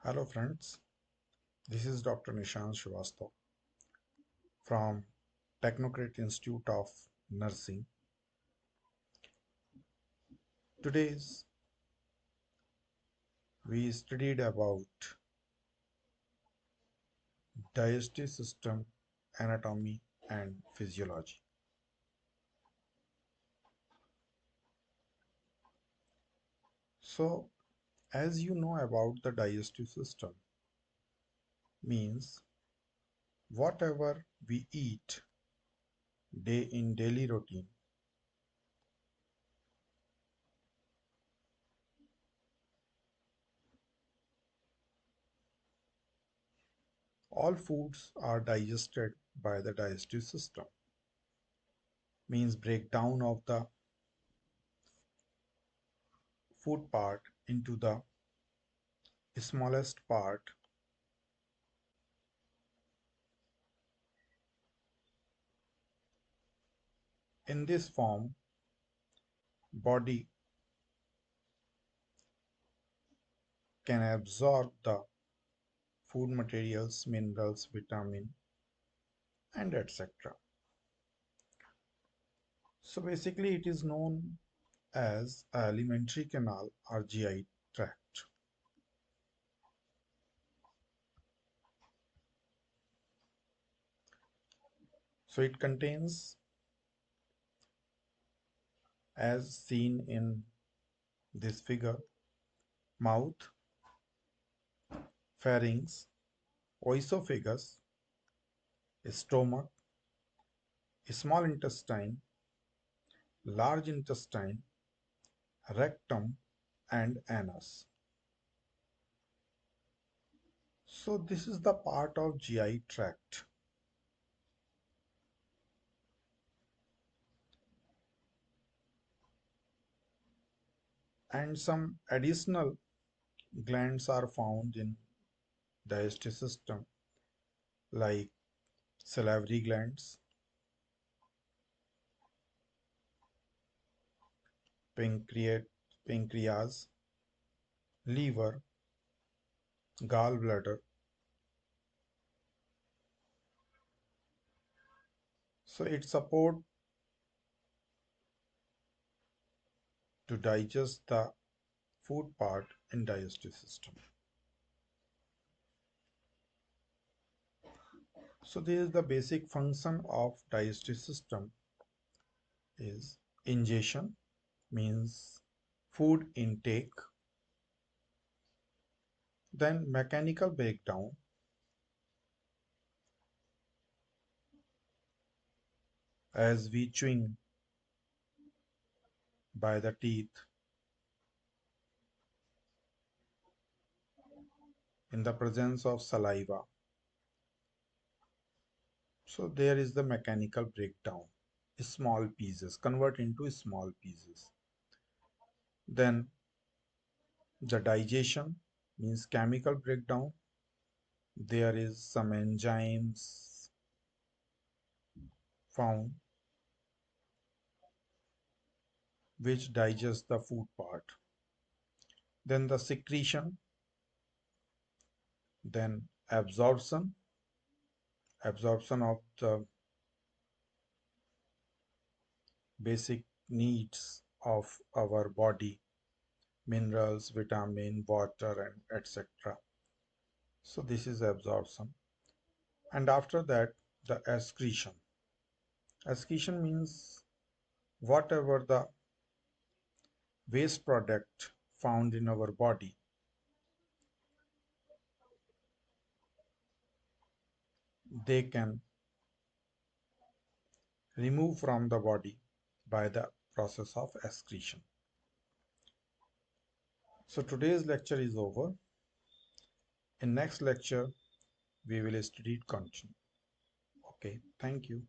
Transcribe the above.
Hello friends, this is Dr. Nishant Shrivastava from Technocrat Institute of Nursing. Today's we studied about digestive system, anatomy and physiology. So as you know about the digestive system means whatever we eat day in daily routine, all foods are digested by the digestive system, means breakdown of the food part into the smallest part. In this form, body can absorb the food materials, minerals, vitamin, and etc. So basically, it is known as alimentary canal or GI tract. So it contains, as seen in this figure, mouth, pharynx, oesophagus, stomach, small intestine, large intestine, rectum, and anus. So this is the part of GI tract. And some additional glands are found in digestive system like salivary glands, pancreas, pancreas, liver, gallbladder. So it support to digest the food part in digestive system. So this is the basic function of digestive system is ingestion, means food intake, then mechanical breakdown, as we chewing by the teeth in the presence of saliva. So there is the mechanical breakdown, small pieces convert into small pieces. Then the digestion means chemical breakdown. There is some enzymes found which digest the food part. Then the secretion, then absorption of the basic needs of our body, minerals, vitamin, water, and etc. So this is absorption. And after that, the excretion. Excretion means whatever the waste product found in our body, they can remove from the body by the process of excretion. So today's lecture is over. In next lecture, we will study it continue. Okay, thank you.